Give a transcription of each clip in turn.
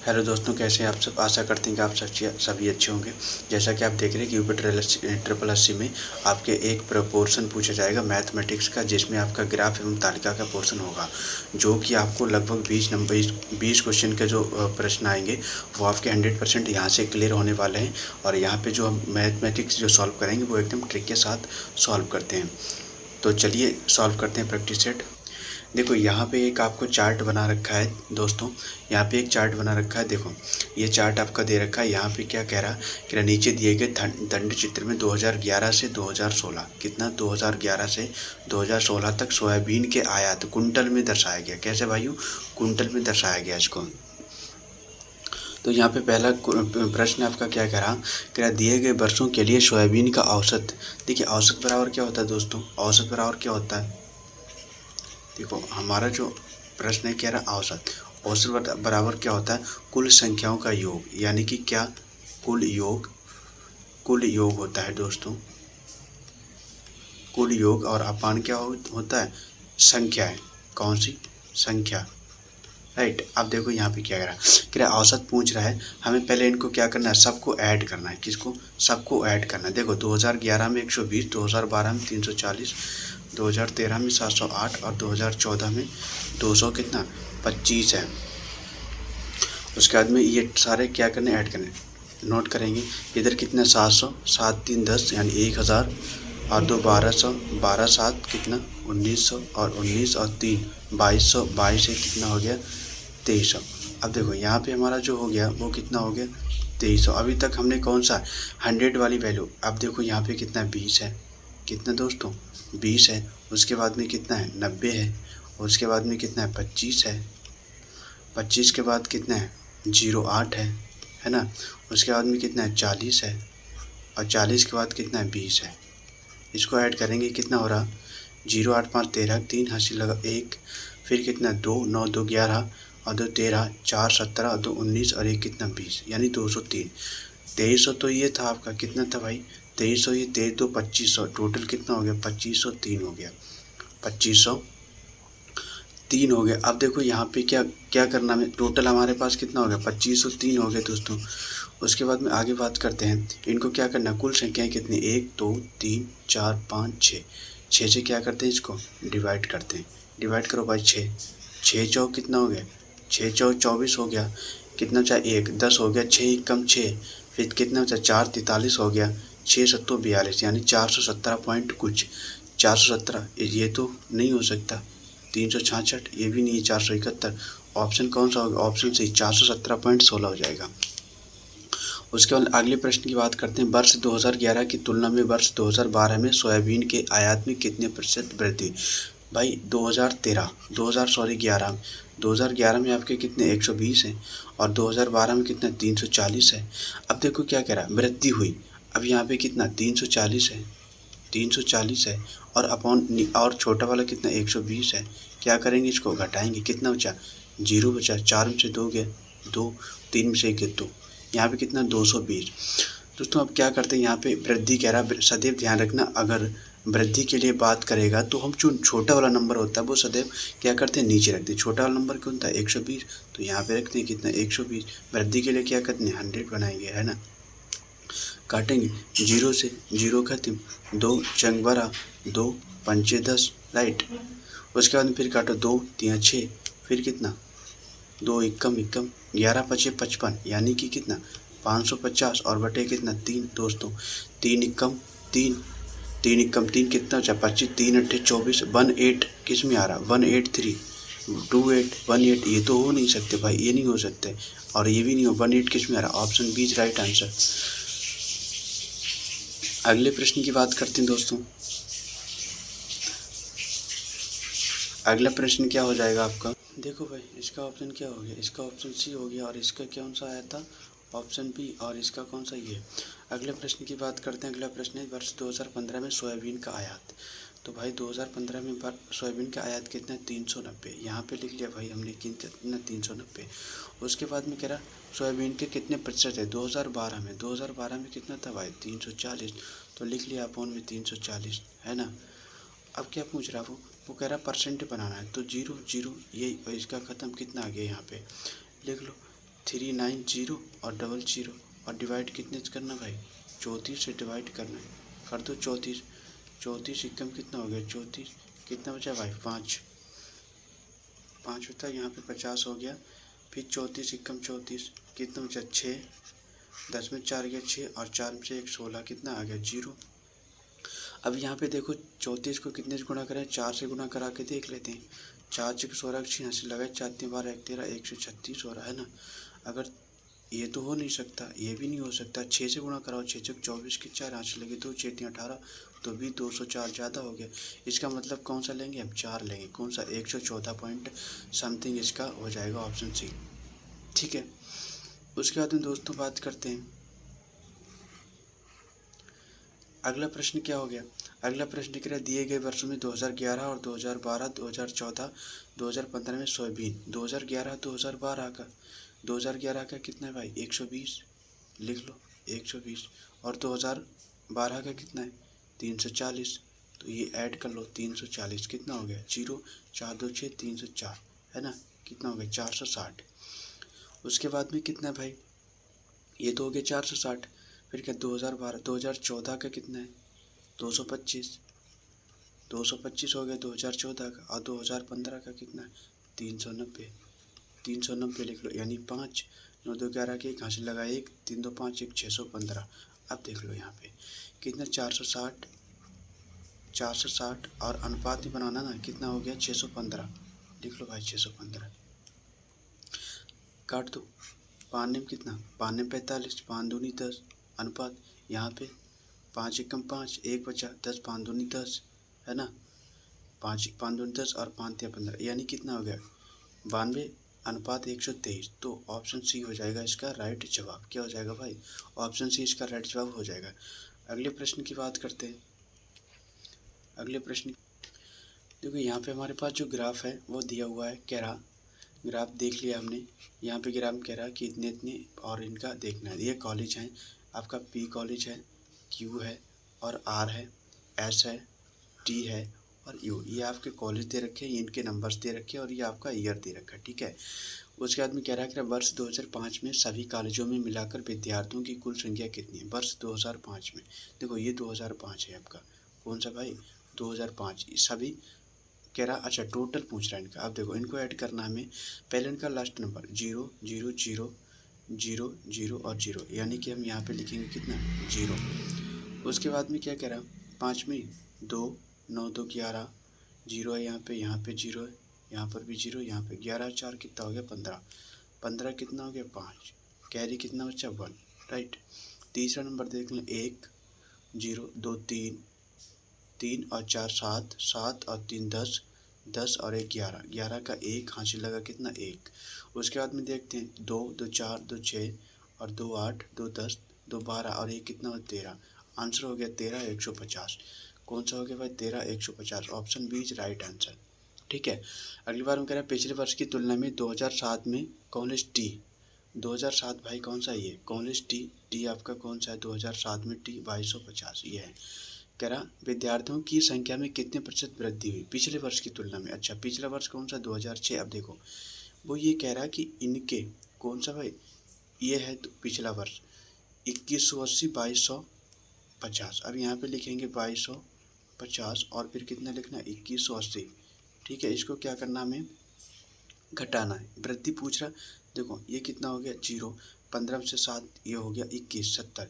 Hello दोस्तों, कैसे हैं आप सब। आशा करते हैं कि आप सभी अच्छे होंगे। जैसा कि आप देख रहे हैं कि यूपी ट्रिपल एससी में आपके एक पोर्शन पूछा जाएगा मैथमेटिक्स का, जिसमें आपका ग्राफ एवं तालिका का पोर्शन होगा, जो कि आपको लगभग 20 क्वेश्चन के जो प्रश्न आएंगे वो आपके 100% यहाँ से क्लियर होने वाले हैं। और यहाँ पे जो हम मैथमेटिक्स जो सॉल्व करेंगे वो एकदम ट्रिक के साथ सॉल्व करते हैं। तो चलिए सॉल्व करते हैं प्रैक्टिस सेट। देखो यहाँ पे एक आपको चार्ट बना रखा है दोस्तों, यहाँ पे एक चार्ट बना रखा है। देखो ये चार्ट आपका दे रखा है। यहाँ पे क्या कह रहा कि नीचे दिए गए दंड चित्र में 2011 से 2016 कितना 2011 से 2016 तक सोयाबीन के आयात कुंटल में दर्शाया गया। कैसे भाइयों? कुंटल में दर्शाया गया इसको। तो यहाँ पे पहला प्रश्न आपका क्या कह रहा दिए गए वर्षों के लिए सोयाबीन का औसत। देखिए औसत बराबर क्या होता है दोस्तों, औसत बराबर क्या होता है। देखो हमारा जो प्रश्न है कह रहा औसत बराबर क्या होता है, कुल संख्याओं का योग, यानी कि क्या कुल योग होता है दोस्तों, कुल योग। और अपान क्या होता है, संख्या है। कौन सी संख्या, राइट। अब देखो यहाँ पे क्या कह रहा औसत पूछ रहा है, हमें पहले इनको क्या करना है, सबको ऐड करना है। किसको? सबको ऐड करना है। देखो 2011 में 120, 2012 में 340, 2013 में 708 और 2014 में 200 कितना 25 है। उसके बाद में ये सारे क्या करने, ऐड करने, नोट करेंगे। इधर कितना 700, 7 3 10 यानी 1000 और 2 1200, 12 7 कितना 1900 और 19 और 3 2200, 22 से कितना हो गया 2300। अब देखो यहाँ पे हमारा जो हो गया वो कितना हो गया 2300। अभी तक हमने कौन सा 100 वाली वैल्यू। अब देखो यहाँ पे कितना 20 है, कितना दोस्तों 20 है। उसके बाद में कितना है 90 है। उसके बाद में कितना है 25 है। 25 के बाद कितना है 08 है ना। उसके बाद में कितना है 40 है। और 40 के बाद कितना है 20 है। इसको ऐड करेंगे कितना हो रहा 0 8 5 13, 3 हंसी लगा 1, फिर कितना 2 9 2 11 और 2 13, 4 17 और 2 19 और 1 कितना 20 यानी 203। 2300 तो ये था आपका, कितना था भाई 2300, ये 23 2 2500, टोटल कितना हो गया 2503 हो गया, 2503 हो गया। अब देखो यहाँ पे क्या क्या करना है, टोटल हमारे पास कितना हो गया 2503 हो गया दोस्तों। उसके बाद में आगे बात करते हैं, इनको क्या करना है, कुल संख्याएं कितनी 1 2 3 4 5 6, 6 से क्या करते हैं इसको डिवाइड करते हैं। डिवाइड करो भाई 6, 6 चौक कितना हो गया 6 चौक 24 हो गया। कितना चाहे 1 10 हो गया, 6 कम 6, फिर कितना बचा 4 43 हो गया, 6 7 42 यानी 417 पॉइंट कुछ 417। ये तो नहीं हो सकता, 366 ये भी नहीं है, 471। ऑप्शन कौन सा होगा, ऑप्शन सी 417.16 हो जाएगा। उसके बाद अगले प्रश्न की बात करते हैं, वर्ष 2011 की तुलना में वर्ष 2012 में सोयाबीन के आयात में कितने प्रतिशत वृद्धि। भाई 2011 में आपके कितने 120 हैं और 2012 में कितना 340 है। अब देखो क्या कह रहा है, वृद्धि हुई। अब यहाँ पे कितना 340 है, 340 है और अपॉन और छोटा वाला कितना 120 है। क्या करेंगे, इसको घटाएंगे, कितना बचा 0 बचा, 4 में से 2 गया 2, 3 में से 1 गया 2, यहाँ पे कितना 220। दोस्तों अब क्या करते हैं, यहाँ पे वृद्धि कह रहा, सदैव ध्यान रखना अगर वृद्धि के लिए बात करेगा तो हम जो छोटा वाला नंबर होता है वो सदैव क्या करते हैं नीचे रखते हैं। छोटा वाला नंबर कौन था 120, तो यहाँ पे रखते हैं कितना 120। वृद्धि के लिए क्या करते हैं 100 बनाएंगे, है ना। काटेंगे 0 से 0 खत्म, 2 चंग 12, 2 पंचे 10, राइट। उसके बाद फिर काटो 2 3 6, फिर कितना 2 इक्कम 11 पचे 55 यानी कि कितना 550 और बटे कितना 3 दोस्तों, 3 इक्कम 3, 3 इक्कम 3 कितना बचा 25, 3 अट्ठे 24, 18 किस में आ रहा 183, 28 18, ये तो हो नहीं सकते भाई, ये नहीं हो सकते और ये भी नहीं हो। 18 किस में आ रहा, ऑप्शन बी राइट आंसर। अगले प्रश्न की बात करते हैं दोस्तों। अगला प्रश्न क्या हो जाएगा आपका, देखो भाई इसका ऑप्शन क्या हो गया, इसका ऑप्शन सी हो गया और इसका कौन सा आया था ऑप्शन बी, और इसका कौन सा ये। अगले प्रश्न की बात करते हैं। अगला प्रश्न है वर्ष 2015 में सोयाबीन का आयात। तो भाई 2015 में सोयाबीन का आयात कितना 390, यहाँ पे लिख लिया भाई हमने कितना 390। उसके बाद में कह रहा सोयाबीन के कितने प्रतिशत है 2012 में कितना था भाई 340, तो लिख लिया अपॉन में 340, है ना। अब क्या पूछ रहा वो कह रहा परसेंट बनाना है, तो 0 0 ये इसका ख़त्म कितना आ गया यहाँ पे लिख लो 390 और 00 और डिवाइड कितने से करना भाई, 34 से डिवाइड करना है। कर दो 34, 34 एकम कितना हो गया 34, कितना बचा भाई 5, 5 होता है यहाँ पे 50 हो गया। फिर 34 एकम 34 कितना बचा 6, 10 में 4 गया 6 और 4 में से 1 16, कितना आ गया 0। अब यहाँ पे देखो 34 को कितने से गुणा करें, 4 से गुणा करा के देख लेते हैं। 4 6 16 86 लगाए, 4 3 12 1 13 136 हो रहा है ना। अगर ये तो हो नहीं सकता, ये भी नहीं हो सकता। 6 से गुणा कराओ, 6 6 24 के 4 8 लगे 2 6 3 18, तो भी 204 ज़्यादा हो गया। इसका मतलब कौन सा लेंगे हम, 4 लेंगे। कौन सा 114 पॉइंट समथिंग इसका हो जाएगा ऑप्शन सी। ठीक है, उसके बाद में दोस्तों बात करते हैं अगला प्रश्न क्या हो गया। अगला प्रश्न कह रहा है दिए गए वर्षों में 2011 और 2012 2014 2015 में सोयाबीन। 2011 2012 का 2011 का कितना है भाई 120, लिख लो 120, और 2012 का कितना है 340, तो ये ऐड कर लो 340, कितना हो गया 0 4 2 6 304 है ना, कितना हो गया 460। उसके बाद में कितना है भाई, ये तो हो गया 460। फिर क्या 2012 2014 का कितना है 225, 225 हो गया 2014 का, और 2015 का कितना है 390, 390 लिख लो, यानी 5 9 2 11 के एक हाथ से लगा 1 3 2 5 1 615। अब देख लो यहाँ पे कितना 460, 460 और अनुपात में बनाना ना, कितना हो गया 615, लिख लो भाई 615, काट दो। 5 में कितना 5 में 45, 5 दूनी 10, अनुपात यहाँ पे 5 एकम 5 1 बचा 10 5 दूनी 10 है ना, 5 5 दूनी 10 और 5 3 15, यानी कितना हो गया 92 अनुपात 123। तो ऑप्शन सी हो जाएगा इसका राइट जवाब। क्या हो जाएगा भाई, ऑप्शन सी इसका राइट जवाब हो जाएगा। अगले प्रश्न की बात करते हैं। अगले प्रश्न देखो यहाँ पे हमारे पास जो ग्राफ है वो दिया हुआ है, कह रहा ग्राफ देख लिया हमने। यहाँ पे ग्राफ कह रहा है कि इतने इतने और इनका देखना है। ये कॉलेज है आपका, पी कॉलेज है, क्यू है और आर है, एस है, टी है और यू। ये आपके कॉलेज दे रखे हैं, इनके नंबर्स दे रखे हैं और ये आपका ईयर दे रखा है। ठीक है, उसके बाद में कह रहा है कि वर्ष 2005 में सभी कॉलेजों में मिलाकर विद्यार्थियों की कुल संख्या कितनी है। वर्ष 2005 में देखो ये 2005 है आपका, कौन सा भाई 2005, सभी कह रहा अच्छा टोटल पूछ रहा है इनका। अब देखो इनको ऐड करना हमें, पहले इनका लास्ट नंबर 0 0 0 0 0 और 0, यानी कि हम यहाँ पे लिखेंगे कितना 0। उसके बाद में क्या कह रहा 5 में 2 9 2 11 0 है, यहाँ पे 0 है, यहाँ पर भी 0, यहाँ पे 11 4 कितना हो गया 15, 15 कितना हो गया 5, कैरी कितना बच्चा 1, राइट। तीसरा नंबर देख लें 1 0 2 3 3 और 4 7 7 और 3 10 10 और 1 11, 11 का 1 हासिल लगा कितना 1। उसके बाद में देखते हैं 2 2 4 2 6 और 2 8 2 10 2 12 और 1 कितना हो 13। आंसर हो गया 13 150। कौन सा हो गया भाई 13 150, option B is right answer. ठीक है, अगली बार हम कह रहे हैं पिछले वर्ष की तुलना में 2007 में कॉलेज टी, 2007 भाई कौन सा ये कॉलेज टी, टी आपका कौन सा है 2007 में टी 2250 ये है। कह रहा विद्यार्थियों की संख्या में कितने प्रतिशत वृद्धि हुई पिछले वर्ष की तुलना में। अच्छा पिछला वर्ष कौन सा 2006। अब देखो वो ये कह रहा कि इनके कौन सा भाई ये है तो पिछला वर्ष 2180 2250। अब यहाँ पे लिखेंगे 2250 और फिर कितना लिखना 2180। ठीक है, इसको क्या करना हमें घटाना है, वृद्धि पूछ रहा। देखो ये कितना हो गया 0, 15 से 7 ये हो गया 21 70,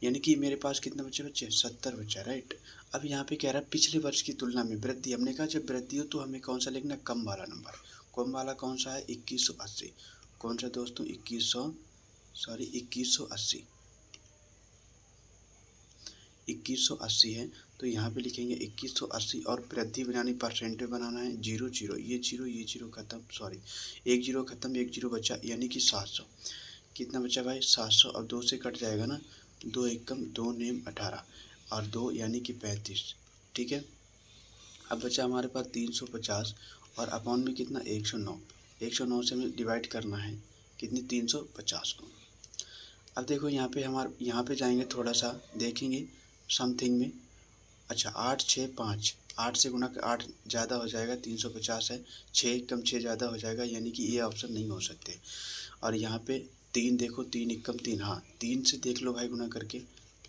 यानी कि मेरे पास कितने बच्चे 70 बच्चा, राइट। अब यहाँ पे कह रहा है पिछले वर्ष की तुलना में वृद्धि। हमने कहा जब वृद्धि हो तो हमें कौन सा लिखना, कम वाला नंबर। कम वाला कौन सा है 2180, कौन सा दोस्तों 2180 2180 है। तो यहाँ पे लिखेंगे 2180 और वृद्धि बनानी परसेंट में बनाना है 0 0, ये 0 खत्म, सॉरी 1 0 खत्म 1 0 बचा, यानी कि 700। कितना बचा भाई 700। अब 2 से कट जाएगा ना, 2 एकम 2 नेम 18 और 2 यानी कि 35। ठीक है, अब बचा हमारे पास 350 और अपॉन में कितना 109, 109 से हमें डिवाइड करना है कितनी 350 को। अब देखो यहाँ पे जाएंगे थोड़ा सा देखेंगे समथिंग में। अच्छा 8 6 5 8 से गुणा कर 8 ज़्यादा हो जाएगा 350 है, 6 कम 6 ज़्यादा हो जाएगा, यानी कि ये ऑप्शन नहीं हो सकते। और यहाँ पे 3 देखो, 3 एकम 3, हाँ 3 से देख लो भाई गुणा करके,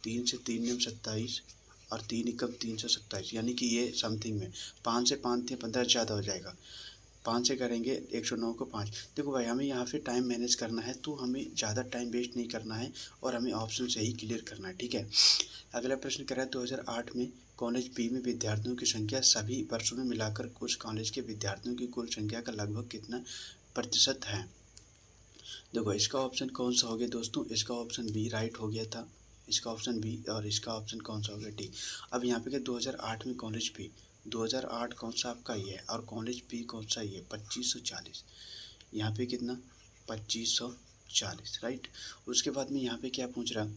3 से 3 में 27 और 3 एकम 327, यानी कि ये समथिंग में 5 से 5 15 ज़्यादा हो जाएगा। 5 से करेंगे 109 को 5। देखो भाई हमें यहाँ पे टाइम मैनेज करना है, तो हमें ज़्यादा टाइम वेस्ट नहीं करना है और हमें ऑप्शन से ही क्लियर करना है, ठीक है। अगला प्रश्न कह रहा है 2008 में कॉलेज बी में विद्यार्थियों की संख्या सभी वर्षों में मिलाकर उस कॉलेज के विद्यार्थियों की कुल संख्या का लगभग कितना प्रतिशत है। देखो इसका ऑप्शन कौन सा हो गया दोस्तों, इसका ऑप्शन बी राइट हो गया था, इसका ऑप्शन बी, और इसका ऑप्शन कौन सा हो गया डी। अब यहाँ पे क्या 2008 में कॉलेज बी, 2008 कौन सा आपका ये है और कॉलेज बी कौन सा ये 2540, यहाँ पे कितना 2540 राइट। उसके बाद में यहाँ पे क्या पूछ रहा,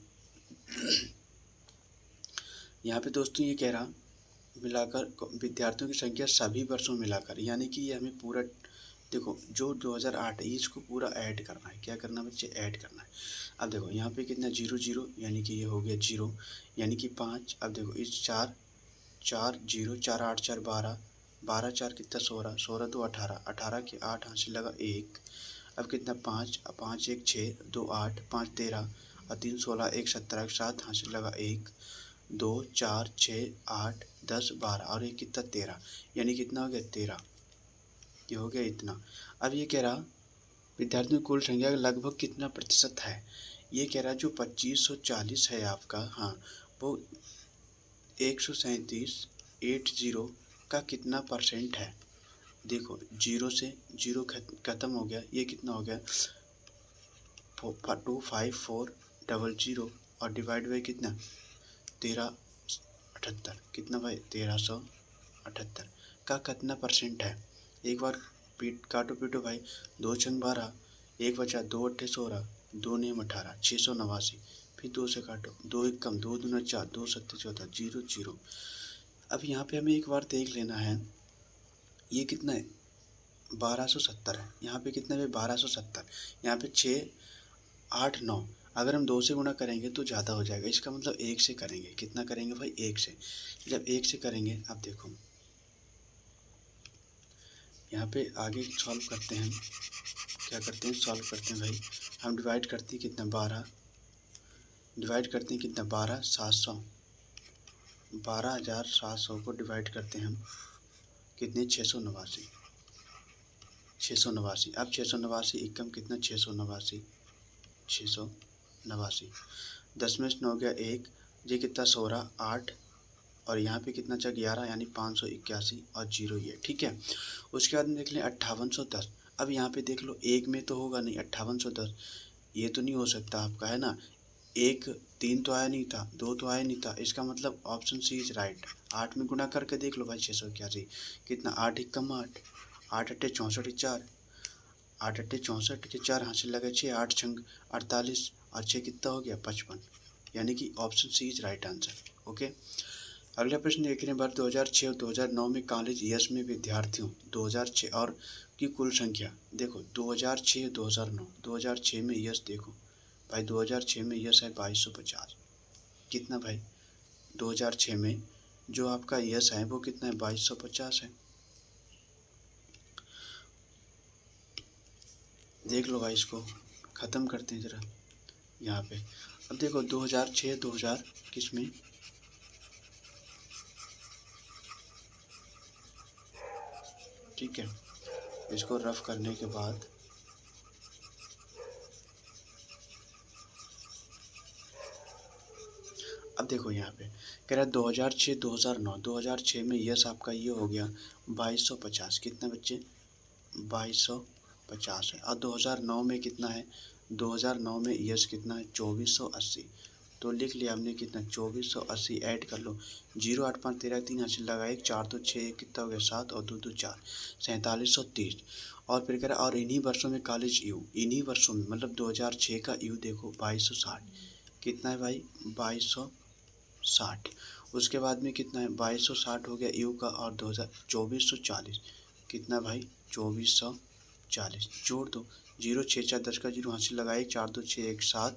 यहाँ पे दोस्तों ये कह रहा मिलाकर विद्यार्थियों की संख्या सभी वर्षों में मिलाकर, यानी कि ये हमें पूरा देखो जो 2008 है इसको पूरा ऐड करना है। क्या करना है बच्चे, ऐड करना है। अब देखो यहाँ पे कितना 0 0, यानी कि ये हो गया 0, यानी कि 5। अब देखो इस 4 4 0 4 8 4 12, 12 4 कितना 16, 16 2 18, 18 के 8 हासिल लगा 1। अब कितना 5, 5 1 6 2 8, 5 13 और 3 16, 1 17, 7 हासिल लगा 1, 2 4 6 8 10 12 और ये कितना 13, यानी कितना हो गया 13, ये हो गया इतना। अब ये कह रहा विद्यार्थियों की कुल संख्या का लगभग कितना प्रतिशत है। ये कह रहा जो 2540 है आपका, हाँ वो 137 का कितना परसेंट है। देखो 0 से 0 खत्म हो गया, ये कितना हो गया 25400 और डिवाइड बाई कितना 1378, कितना भाई 1378 का कितना परसेंट है। एक बार काटो पीटो भाई, 2 छंग 12, 1 बचा 2 अट्ठे 16, 2 नेम 18, 689, फिर 2 से काटो, 2 एक कम 2 दूना 4, 2 सत्ते 14, 0 0। अब यहाँ पे हमें एक बार देख लेना है ये कितना है 1270 है, यहाँ पे कितना है 1270, यहाँ पे 6 8 9, अगर हम 2 से गुणा करेंगे तो ज़्यादा हो जाएगा, इसका मतलब 1 से करेंगे। कितना करेंगे भाई 1 से, जब 1 से करेंगे अब देखो यहाँ पे आगे सॉल्व करते हैं, क्या करते हैं सॉल्व करते हैं भाई, हम डिवाइड करते हैं कितना 12, डिवाइड करते हैं कितना 12,700, 12,700 को डिवाइड करते हैं हम कितने 689, 689। अब 689 एकम कितना 689, 689, 10 में से 9 गया 1, ये कितना 16 8 और यहाँ पे कितना चा 11, यानी 581 और 0 ये, ठीक है। उसके बाद में देख लें 5810। अब यहाँ पे देख लो एक में तो होगा नहीं, 5810 ये तो नहीं हो सकता आपका, है ना। 1 3 तो आया नहीं था, 2 तो आया नहीं था, इसका मतलब ऑप्शन सी इज राइट। 8 में गुणा करके देख लो भाई 681 कितना 8 एकम 8, 8 अट्ठे 64 4, 8 अट्ठे 64 के 4 हासिल लगे 6, 8 छंग 48 और 6 कितना हो गया 55, यानी कि option C is right answer. Okay, अगला प्रश्न देख रहे हैं बार 2006 और 2009 में कॉलेज यस में विद्यार्थियों 2006 और की कुल संख्या। देखो 2006 2009, 2006 में यस देखो भाई 2006 में यस है 2250, कितना भाई 2006 में जो आपका यस है वो कितना है 2250 है। देख लो भाई, इसको ख़त्म करते हैं ज़रा यहाँ पे। अब देखो 2006 2000 किस में, ठीक है, इसको रफ करने के बाद अब देखो यहाँ पे कह रहा है 2006 2009, 2006 में यस आपका ये हो गया 2250, कितना बच्चे 2250 है। और 2009 में कितना है, 2009 में यस कितना है 2480, तो लिख लिया हमने कितना 2480, ऐड कर लो 0 8 5 13 3 हासिल लगा 1 4 2 6 कितना हो गया 7 और 2 2 4 4730। और फिर कह रहा और इन्हीं वर्षों में कॉलेज यू, इन्हीं वर्षों में मतलब 2006 का यू देखो 2260, कितना है भाई 2260। उसके बाद में कितना है 2260 हो गया यू का, और 2440 कितना भाई 2440, जोड़ दो 0 6 4 10 का 0 हासिल लगाए 4 2 6 1 7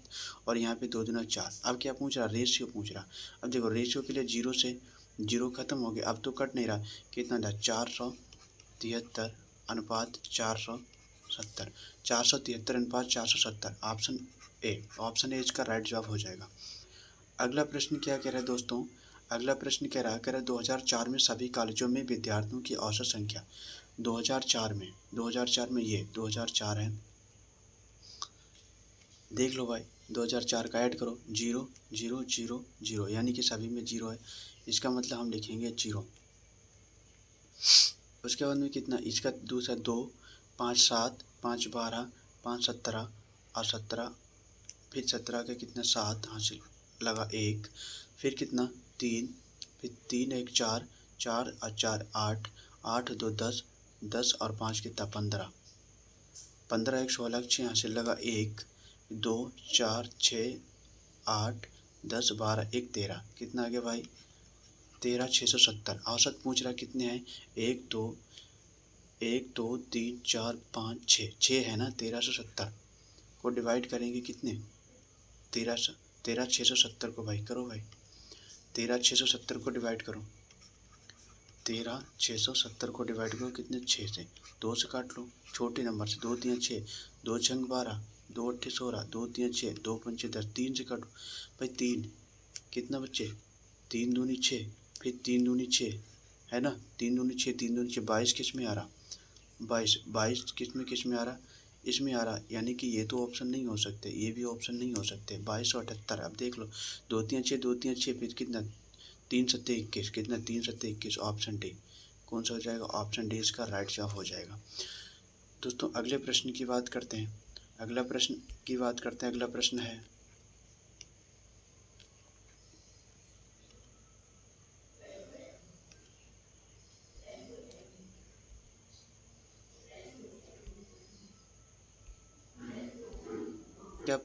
और यहाँ पे 2 दूना 4। अब क्या पूछ रहा, रेशियो पूछ रहा। अब देखो रेशियो के लिए 0 से जीरो खत्म हो गया, अब तो कट नहीं रहा, कितना था 473 अनुपात 470, 473 अनुपात 470, ऑप्शन ए, ऑप्शन ए इसका राइट जवाब हो जाएगा। अगला प्रश्न क्या कह रहा है दोस्तों, अगला प्रश्न कह रहा है 2004 में सभी कॉलेजों में विद्यार्थियों की औसत संख्या, 2004 में, 2004 में, ये 2004 है, देख लो भाई 2004 का ऐड करो, 0 0 0 0, यानी कि सभी में 0 है, इसका मतलब हम लिखेंगे 0। उसके बाद में कितना, इसका दूसरा 2 5 7 5 12 5 17 और 17, फिर 17 का कितना 7 हासिल लगा 1, फिर कितना 3, फिर 3 1 4, 4 और 4 8, 8 2 10, 10 और 5 कितना 15, 15 1 16 6 हासिल लगा 1 2 4 6 8 10 12 1 13, कितना आ गया भाई 13 670। औसत पूछ रहा कितने हैं, 1 2 3 4 5 6 है ना, 1370 को डिवाइड करेंगे कितने, 13 670 को भाई करो भाई, 13 670 को डिवाइड करो, 13 670 को डिवाइड करो कितने 6 से, 2 से काट लो छोटे नंबर से, 2 3 6, 2 6 12, 2 8 16, 2 3 6, 2 5 10, 3 से काटो भाई 3, कितना बच्चे 3 दूनी 6, फिर 3 दूनी 6 है ना, 3 दूनी 6, 3 दूनी 6, 22 किस में आ रहा, 22 किस में आ रहा, इसमें आ रहा, यानी कि ये तो ऑप्शन नहीं हो सकते, ये भी ऑप्शन नहीं हो सकते, 22 और 78। अब देख लो 2 3 6, 2 3 6, फिर कितना 3 7 21, कितना 3 7 21, ऑप्शन डी कौन सा हो जाएगा, ऑप्शन डी इसका राइट जवाब हो जाएगा। दोस्तों अगले प्रश्न की बात करते हैं, अगला प्रश्न है क्या,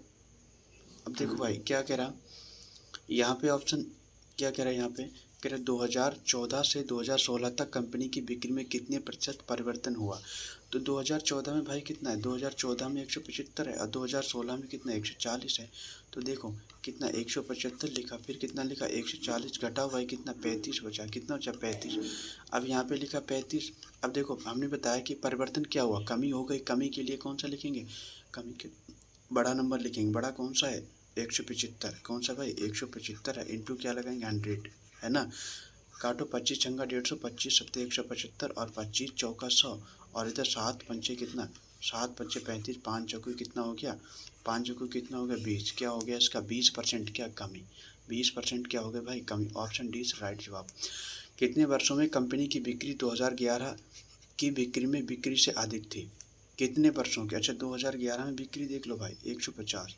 अब देखो भाई क्या कह रहा, यहाँ पे ऑप्शन क्या कह रहा है, यहाँ पे कह रहा है 2014 से 2016 तक कंपनी की बिक्री में कितने प्रतिशत परिवर्तन हुआ, तो 2014 में भाई कितना है, 2014 में 175 है और 2016 में कितना 140 है, तो देखो कितना 175 लिखा, फिर कितना लिखा 140 घटा हुआ है कितना 35 बचा, कितना बचा 35, अब यहाँ पे लिखा 35। अब देखो हमने बताया कि परिवर्तन क्या हुआ, कमी हो गई, कमी के लिए कौन सा लिखेंगे, कमी के बड़ा नंबर लिखेंगे, बड़ा कौन सा है 175, कौन सा भाई 175 है, इंटू क्या लगाएंगे 100 है ना, काटो 25 छंगा 150, 25 सत्ते 175 और 25 चौका 100, और इधर 7 पंचे कितना, 7 पंचे 35, 5 चौके कितना हो गया, 5 चौके कितना हो गया 20, क्या हो गया इसका 20% क्या कमी, 20% क्या हो गया भाई कमी, ऑप्शन डी इज राइट जवाब। कितने वर्षों में कंपनी की बिक्री 2011 की बिक्री में बिक्री से अधिक थी, कितने वर्षों के, अच्छा 2011 में बिक्री देख लो भाई 150,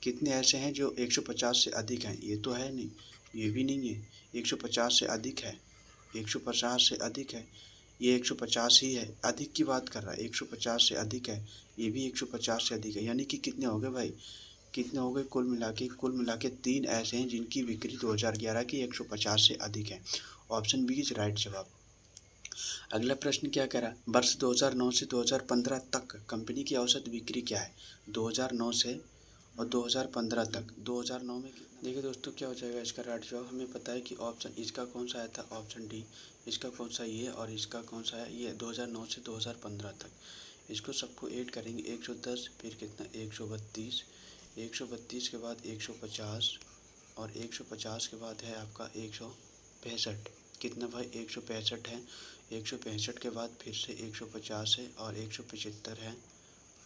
कितने ऐसे हैं जो 150 से अधिक हैं, ये तो है नहीं, ये भी नहीं है, 150 से अधिक है, 150 से अधिक है, ये 150 ही है, अधिक की बात कर रहा है, 150 से अधिक है, ये भी 150 से अधिक है, यानी कि कितने हो गए भाई, कितने हो गए कुल मिला के 3 ऐसे हैं जिनकी बिक्री 2011 की 150 से अधिक है, ऑप्शन बी इज राइट जवाब। अगला प्रश्न क्या कह रहा है, वर्ष 2009 से 2015 तक कंपनी की औसत बिक्री क्या है, 2009 से और 2015 तक, 2009 में कितना, देखिए दोस्तों क्या हो जाएगा इसका राइट जवाब, हमें पता है कि ऑप्शन इसका कौन सा आया था, ऑप्शन डी, इसका कौन सा ये और इसका कौन सा है ये, 2009 से 2015 तक, इसको सबको ऐड करेंगे 110, फिर कितना 132, 132 के बाद 150 और 150 के बाद है आपका 165, कितना भाई 165 है, 165 के बाद फिर से 150 है और 175 है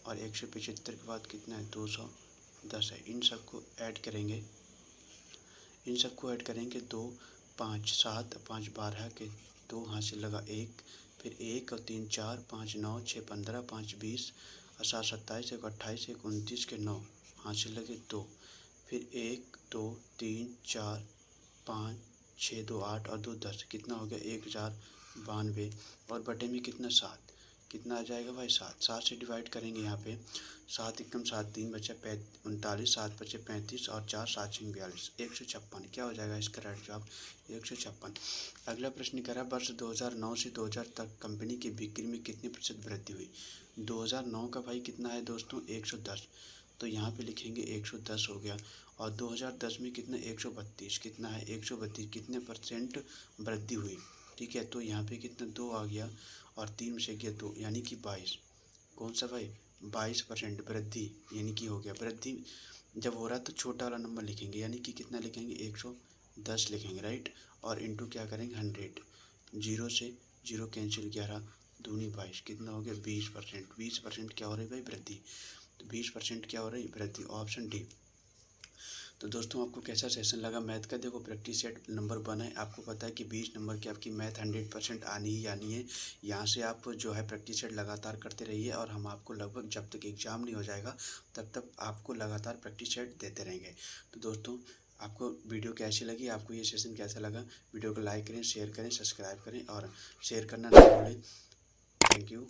और 175 के बाद कितना है 210 है, इन सबको ऐड करेंगे, इन सबको ऐड करेंगे 2 5 7 5 12 के 2 हासिल लगा 1, फिर 1 और 3 4 5 9 6 15 5 20 और 7 27 1 28 1 29 के 9 हासिल लगे 2, फिर 1 2 3 4 5 6 2 8 और 2 10, कितना हो गया 1092 और बटे में कितना 7, कितना आ जाएगा भाई 7, 7 से डिवाइड करेंगे यहाँ पे 7 एकम 7 3 बचे 39, 7 बचे 35 और 4 7 6 42, 156, क्या हो जाएगा इसका राइट जवाब 156। अगला प्रश्न कह रहा है वर्ष 2009 से 2000 तक कंपनी की बिक्री में कितने प्रतिशत वृद्धि हुई, 2009 का भाई कितना है दोस्तों 110, तो यहाँ पे लिखेंगे 110 हो गया। और 2010 में कितना 132 कितना है 132 कितने परसेंट वृद्धि हुई। ठीक है, तो यहाँ पे कितना 2 आ गया और 3 में से गया 2 यानी कि 22। कौन सा भाई 22% वृद्धि यानी कि हो गया। वृद्धि जब हो रहा है तो छोटा वाला नंबर लिखेंगे यानी कि कितना लिखेंगे 110 लिखेंगे राइट। और इंटू क्या करेंगे 100। जीरो से जीरो कैंसिल 11 दूनी 22 कितना हो गया 20%। 20% क्या हो रही है भाई वृद्धि। तो 20% क्या हो रही है वृद्धि, ऑप्शन डी। तो दोस्तों आपको कैसा सेशन लगा मैथ का। देखो प्रैक्टिस सेट नंबर 1 है, आपको पता है कि 20 नंबर की आपकी मैथ 100% आनी ही आनी है। यहाँ से आप जो है प्रैक्टिस सेट लगातार करते रहिए और हम आपको लगभग जब तक एग्ज़ाम नहीं हो जाएगा तब तक आपको लगातार प्रैक्टिस सेट देते रहेंगे। तो दोस्तों आपको वीडियो कैसी लगी, आपको ये सेशन कैसा लगा, वीडियो को लाइक करें, शेयर करें, सब्सक्राइब करें और शेयर करना ना भूलें। Thank you.